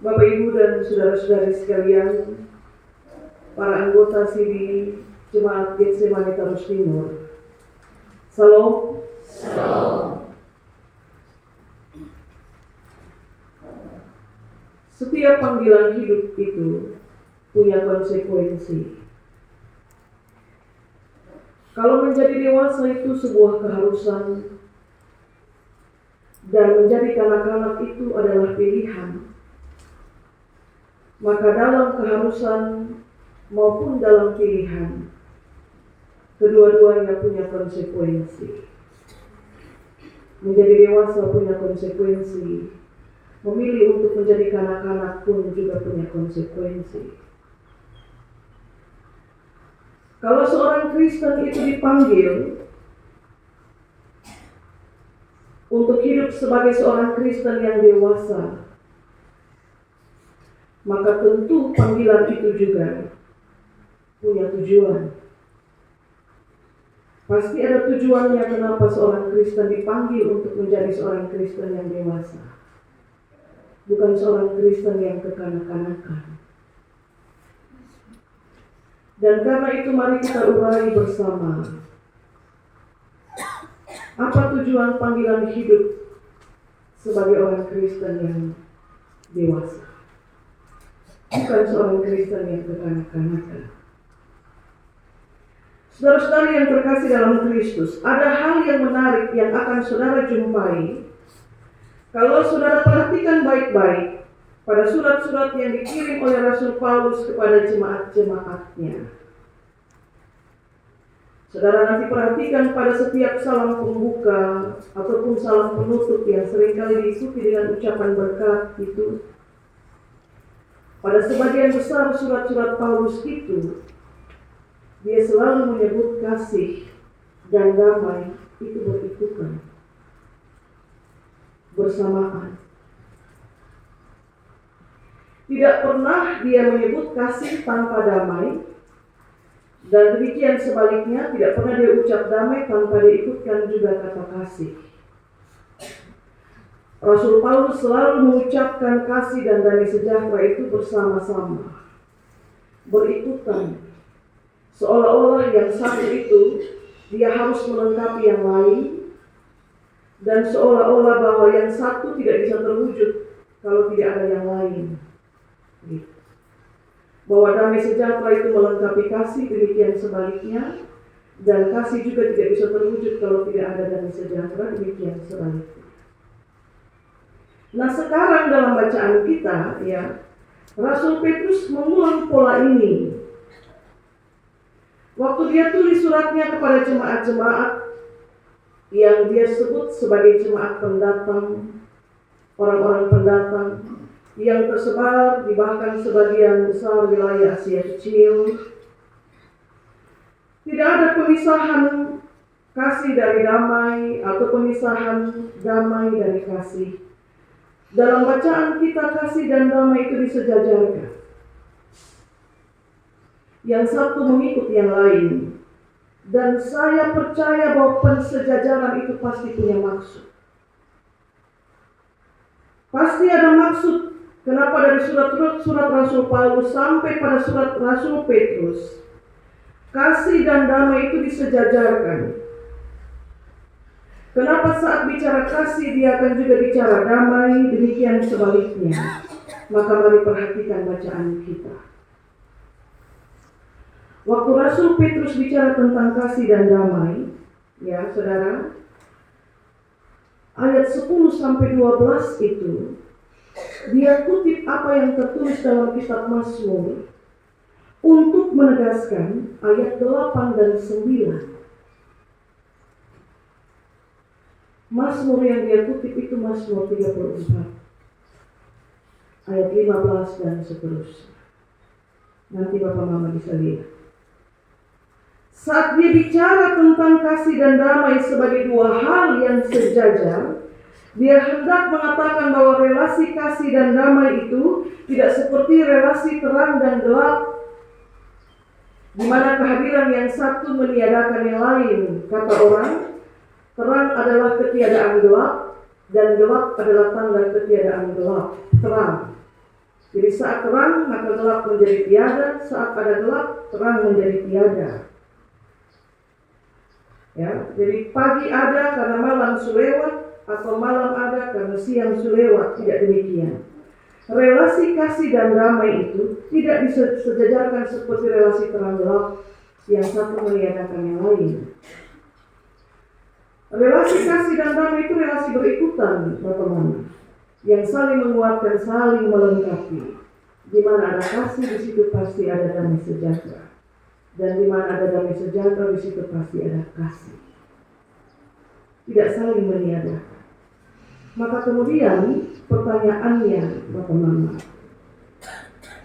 Bapak Ibu dan saudara-saudari sekalian, para anggota SIDI Jemaat Getsemani Taros Timur. Salam. Salam. Setiap panggilan hidup itu punya konsekuensi. Kalau menjadi dewasa itu sebuah keharusan, dan menjadi kanak-kanak itu adalah pilihan, maka dalam keharusan maupun dalam pilihan, kedua-duanya punya konsekuensi. Menjadi dewasa punya konsekuensi, memilih untuk menjadi kanak-kanak pun juga punya konsekuensi. Kalau seorang Kristen itu dipanggil untuk hidup sebagai seorang Kristen yang dewasa, maka tentu panggilan itu juga punya tujuan. Pasti ada tujuannya kenapa seorang Kristen dipanggil untuk menjadi seorang Kristen yang dewasa, bukan seorang Kristen yang kekanak-kanakan. Dan karena itu mari kita urai bersama, apa tujuan panggilan hidup sebagai orang Kristen yang dewasa, bukan seorang Kristen yang kekanak-kanakan. Saudara-saudari yang terkasih dalam Kristus, ada hal yang menarik yang akan saudara jumpai kalau saudara perhatikan baik-baik pada surat-surat yang dikirim oleh Rasul Paulus kepada jemaat-jemaatnya. Saudara nanti perhatikan pada setiap salam pembuka ataupun salam penutup yang seringkali diikuti dengan ucapan berkat itu, pada sebagian besar surat-surat Paulus itu, dia selalu menyebut kasih dan damai itu berikutan, bersamaan. Tidak pernah dia menyebut kasih tanpa damai, dan demikian sebaliknya, tidak pernah dia ucap damai tanpa diikutkan juga kata kasih. Rasul Paulus selalu mengucapkan kasih dan damai sejahtera itu bersama-sama, berikutan, seolah-olah yang satu itu dia harus melengkapi yang lain, dan seolah-olah bahwa yang satu tidak bisa terwujud kalau tidak ada yang lain. Bahwa damai sejahtera itu melengkapi kasih, demikian sebaliknya, dan kasih juga tidak bisa terwujud kalau tidak ada damai sejahtera, demikian sebaliknya. Nah, sekarang dalam bacaan kita, ya, Rasul Petrus mengulang pola ini. Waktu dia tulis suratnya kepada jemaat-jemaat yang dia sebut sebagai jemaat pendatang, orang-orang pendatang yang tersebar di bahkan sebagian besar wilayah Asia Kecil. Tidak ada pemisahan kasih dari damai atau pemisahan damai dari kasih. Dalam bacaan kita, kasih dan damai itu disejajarkan. Yang satu mengikut yang lain. Dan saya percaya bahwa pensejajaran itu pasti punya maksud. Pasti ada maksud. Kenapa dari surat Rasul Paulus sampai pada surat Rasul Petrus, kasih dan damai itu disejajarkan. Kenapa saat bicara kasih dia akan juga bicara damai, demikian sebaliknya. Maka mari perhatikan bacaan kita. Waktu Rasul Petrus bicara tentang kasih dan damai, ya saudara, ayat 10-12 itu, dia kutip apa yang tertulis dalam kitab Mazmur untuk menegaskan ayat 8 dan 9. Mazmur yang dia kutip itu Mazmur 34 ayat 15 dan seterusnya. Nanti Bapak Mama bisa lihat. Saat dia bicara tentang kasih dan damai sebagai dua hal yang sejajar, dia hendak mengatakan bahwa relasi kasih dan damai itu tidak seperti relasi terang dan gelap, di mana kehadiran yang satu meniadakan yang lain. Kata orang, terang adalah ketiadaan gelap, dan gelap adalah tanda ketiadaan gelap. Terang. Jadi saat terang maka gelap menjadi tiada, saat ada gelap terang menjadi tiada. Ya, jadi pagi ada karena malam sulewat, atau malam ada karena siang sulewat, tidak demikian. Relasi kasih dan damai itu tidak disejajarkan seperti relasi terang gelap yang satu meniadakan yang lain. Relasi kasih dan damai itu relasi berikutan, teman-teman, yang saling menguatkan, saling melengkapi. Di mana ada kasih, di situ pasti ada damai sejahtera. Dan di mana ada damai sejahtera, di situ pasti ada kasih. Tidak saling meniadakan. Maka kemudian pertanyaannya, teman-teman,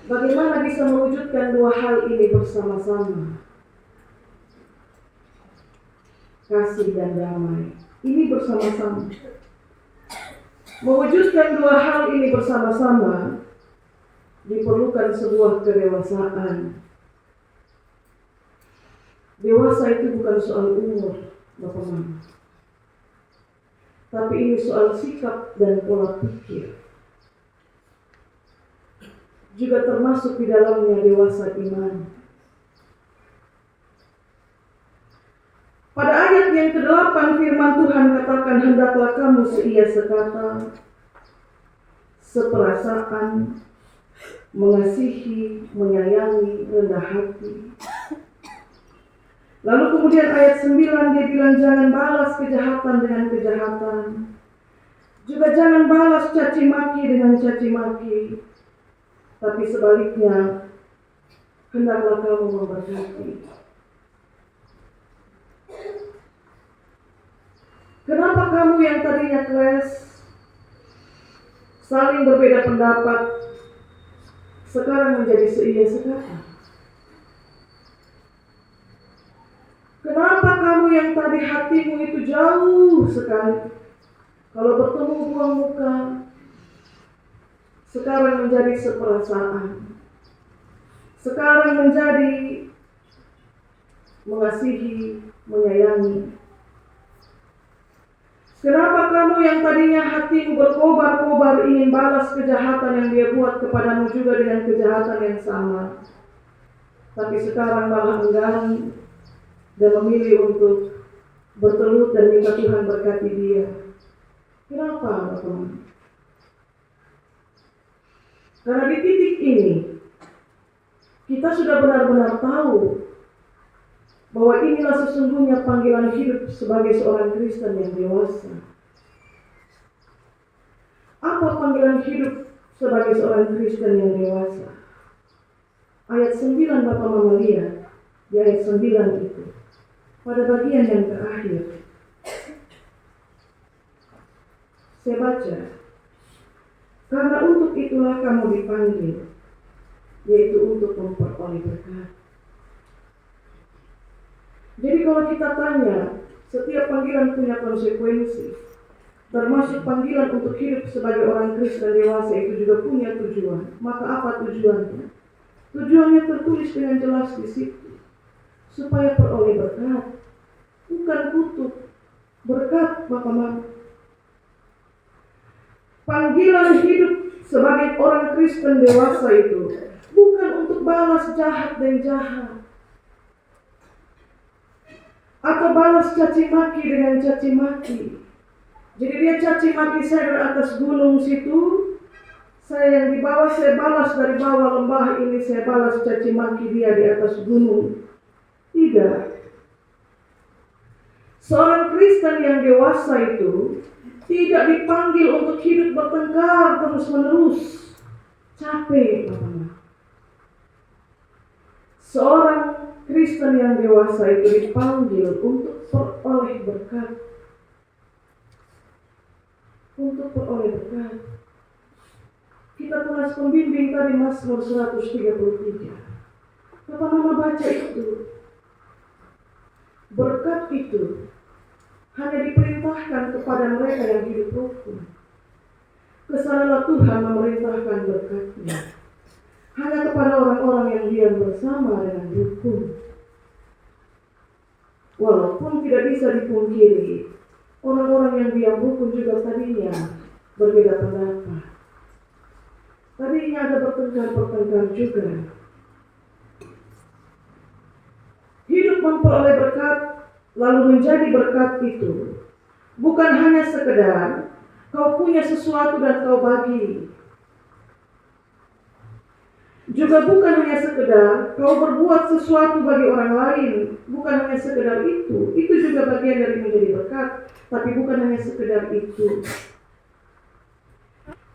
bagaimana bisa mewujudkan dua hal ini bersama-sama? Kasih dan damai ini bersama-sama. Mewujudkan dua hal ini bersama-sama diperlukan sebuah kedewasaan. Dewasa itu bukan soal umur, Bapak-Mama, tapi ini soal sikap dan pola pikir. Juga termasuk di dalamnya dewasa iman. Pada ayat yang ke-8 firman Tuhan katakan, hendaklah kamu seia sekata, seperasaan, mengasihi, menyayangi, rendah hati. Lalu kemudian ayat 9 dia bilang jangan balas kejahatan dengan kejahatan. Juga jangan balas caci maki dengan caci maki. Tapi sebaliknya, hendaklah kamu memberkati. Kenapa kamu yang tadinya kelas, saling berbeda pendapat, sekarang menjadi seia sekata? Kenapa kamu yang tadi hatimu itu jauh sekali, kalau bertemu buang muka, sekarang menjadi seperasaan, sekarang menjadi mengasihi, menyayangi? Kenapa kamu yang tadinya hatimu berkobar-kobar ingin balas kejahatan yang dia buat kepadamu juga dengan kejahatan yang sama, tapi sekarang malah enggan dan memilih untuk bertelut dan minta Tuhan berkati dia? Kenapa, teman? Karena di titik ini kita sudah benar-benar tahu bahwa inilah sesungguhnya panggilan hidup sebagai seorang Kristen yang dewasa. Apa panggilan hidup sebagai seorang Kristen yang dewasa? Ayat 9 Bapak Mama lihat, di ayat 9 itu, pada bagian yang terakhir, saya baca, karena untuk itulah kamu dipanggil, yaitu untuk memperoleh berkat. Jadi kalau kita tanya, setiap panggilan punya konsekuensi, termasuk panggilan untuk hidup sebagai orang Kristen dewasa itu juga punya tujuan. Maka apa tujuannya? Tujuannya tertulis dengan jelas di situ, supaya peroleh berkat, bukan kutuk. Berkat, Bapak-Mama. Panggilan hidup sebagai orang Kristen dewasa itu bukan untuk balas jahat dan jahat, atau balas caci maki dengan caci maki. Jadi dia caci maki saya dari atas gunung situ, saya yang di bawah saya balas dari bawah lembah ini, saya balas caci maki dia di atas gunung. Tidak. Seorang Kristen yang dewasa itu tidak dipanggil untuk hidup bertengkar terus-menerus. Capek, Bapak. Seorang Kristen yang dewasa itu dipanggil untuk peroleh berkat. Untuk peroleh berkat. Kita tulis pembimbing tadi Mazmur 133. Bapak Mama baca itu. Berkat itu hanya diperintahkan kepada mereka yang hidup rukun. Kesanalah Tuhan memerintahkan berkatnya hanya kepada orang-orang yang diam bersama dengan rukun. Walaupun tidak bisa dipungkiri, orang-orang yang diam rukun juga tadinya berbeda pendapat. tadinya ada bertengkar juga. Hidup memperoleh berkat, lalu menjadi berkat itu bukan hanya sekedar kau punya sesuatu dan kau bagi. Juga bukan hanya sekedar kau berbuat sesuatu bagi orang lain. Bukan hanya sekedar itu. Itu juga bagian dari menjadi berkat. Tapi bukan hanya sekedar itu.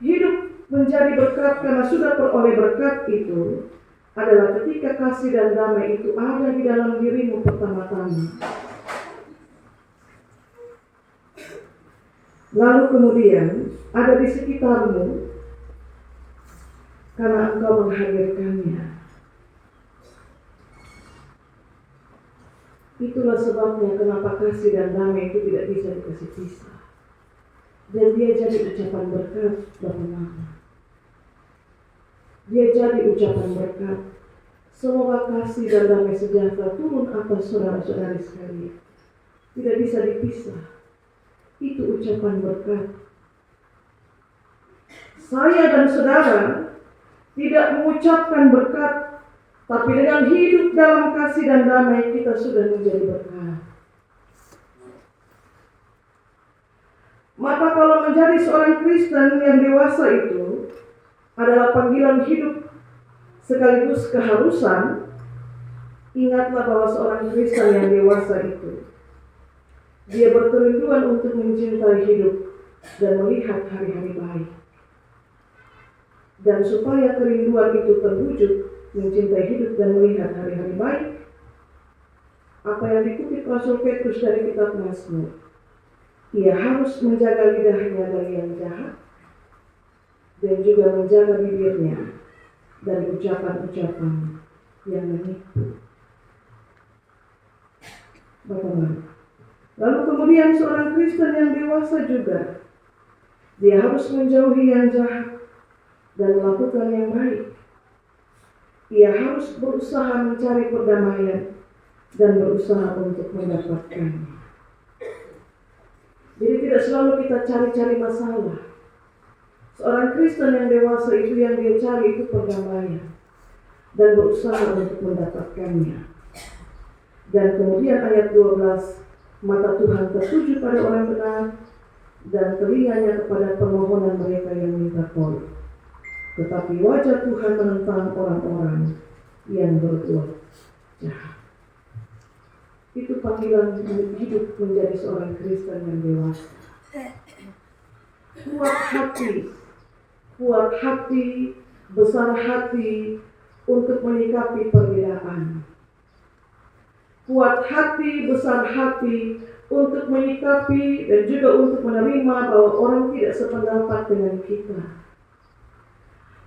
Hidup menjadi berkat karena sudah peroleh berkat itu adalah ketika kasih dan damai itu ada di dalam dirimu pertama-tama. Lalu kemudian ada di sekitarmu karena engkau menghadirkannya. Itulah sebabnya kenapa kasih dan damai itu tidak bisa dikasih pisah. Dan dia jadi ucapan berkat Bapa. Dia jadi ucapan berkat. Semoga kasih dan damai sejahtera turun atas saudara-saudari sekalian. Tidak bisa dipisah. Itu ucapan berkat. Saya dan saudara tidak mengucapkan berkat, tapi dengan hidup dalam kasih dan damai kita sudah menjadi berkat. Maka kalau menjadi seorang Kristen yang dewasa itu adalah panggilan hidup sekaligus keharusan, ingatlah bahwa seorang Kristen yang dewasa itu dia berkerinduan untuk mencintai hidup dan melihat hari-hari baik. Dan supaya kerinduan itu terwujud, mencintai hidup dan melihat hari-hari baik, apa yang dikutip Rasul Petrus dari kitab Mazmur, ia harus menjaga lidahnya dari yang jahat dan juga menjaga bibirnya dari ucapan-ucapan yang menipu. Bapak-bapak. Lalu kemudian seorang Kristen yang dewasa juga, dia harus menjauhi yang jahat dan melakukan yang baik. Ia harus berusaha mencari perdamaian dan berusaha untuk mendapatkannya. Jadi tidak selalu kita cari-cari masalah. Seorang Kristen yang dewasa itu yang dia cari itu perdamaian dan berusaha untuk mendapatkannya. Dan kemudian ayat 12, mata Tuhan tertuju pada orang benar dan telinganya kepada permohonan mereka yang minta tolong. Tetapi wajah Tuhan menentang orang-orang yang berbuat jahat. Itu panggilan hidup menjadi seorang Kristen yang dewasa. Kuat hati, besar hati untuk menyikapi perbedaan. Kuat hati, besar hati untuk menyikapi dan juga untuk menerima bahwa orang tidak sependapat dengan kita.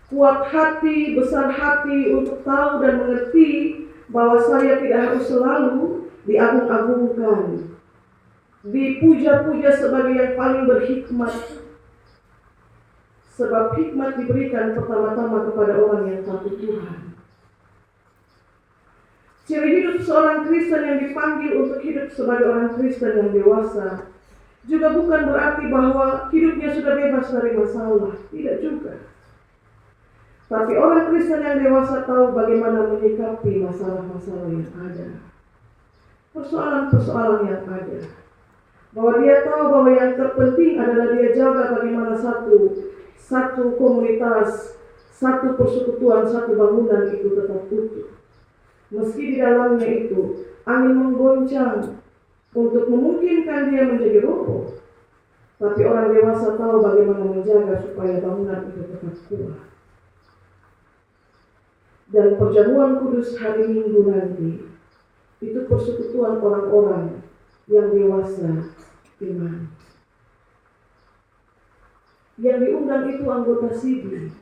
Kuat hati, besar hati untuk tahu dan mengerti bahwa saya tidak harus selalu diagung-agungkan, dipuja-puja sebagai yang paling berhikmat. Sebab hikmat diberikan pertama-tama kepada orang yang takut Tuhan. Ciri hidup seorang Kristen yang dipanggil untuk hidup sebagai orang Kristen yang dewasa juga bukan berarti bahwa hidupnya sudah bebas dari masalah. Tidak juga. Tapi orang Kristen yang dewasa tahu bagaimana menyikapi masalah-masalah yang ada. Persoalan-persoalan yang ada. Bahwa dia tahu bahwa yang terpenting adalah dia jaga bagaimana satu komunitas, satu persekutuan, satu bangunan itu tetap utuh. Meski di dalamnya itu angin menggoncang untuk memungkinkan dia menjadi roboh. Tapi orang dewasa tahu bagaimana menjaga supaya bangunan itu tetap kuat. Dan perjamuan kudus hari Minggu nanti itu persekutuan orang-orang yang dewasa iman. Yang diundang itu anggota SIDI.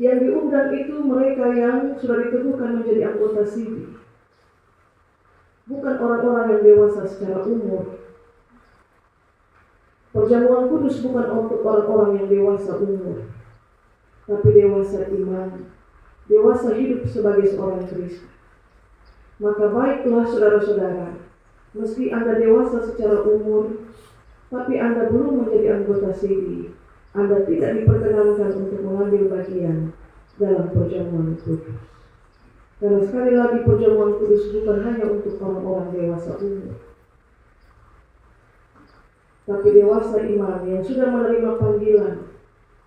Yang diundang itu mereka yang sudah diteguhkan menjadi anggota SIDI. Bukan orang-orang yang dewasa secara umur. Perjamuan kudus bukan untuk orang-orang yang dewasa umur, tapi dewasa iman, dewasa hidup sebagai seorang Kristen. Maka baiklah saudara-saudara, meski Anda dewasa secara umur, tapi Anda belum menjadi anggota SIDI, Anda tidak diperkenankan untuk mengambil bagian dalam perjamuan kudus. Karena sekali lagi perjamuan kudus bukan hanya untuk orang-orang dewasa umur, tapi dewasa iman yang sudah menerima panggilan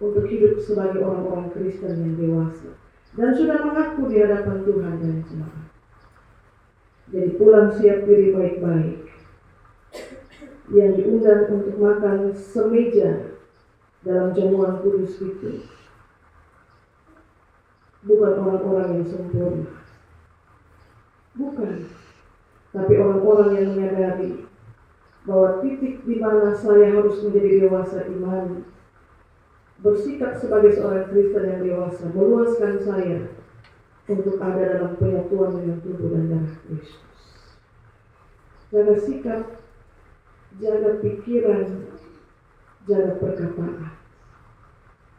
untuk hidup sebagai orang-orang Kristen yang dewasa dan sudah mengaku di hadapan Tuhan dan jemaat. Jadi pulang siap diri baik-baik, yang diundang untuk makan semeja dalam jamuan kudus itu bukan orang-orang yang sempurna, bukan, tapi orang-orang yang menyadari bahwa titik di mana saya harus menjadi dewasa iman, bersikap sebagai seorang Kristen yang dewasa, meluaskan saya untuk ada dalam penyatuan dengan tubuh dan darah Kristus. Jaga sikap, jaga pikiran, jaga perkataan.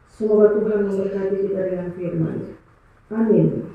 Semoga Tuhan memberkati kita dengan firman. Amin.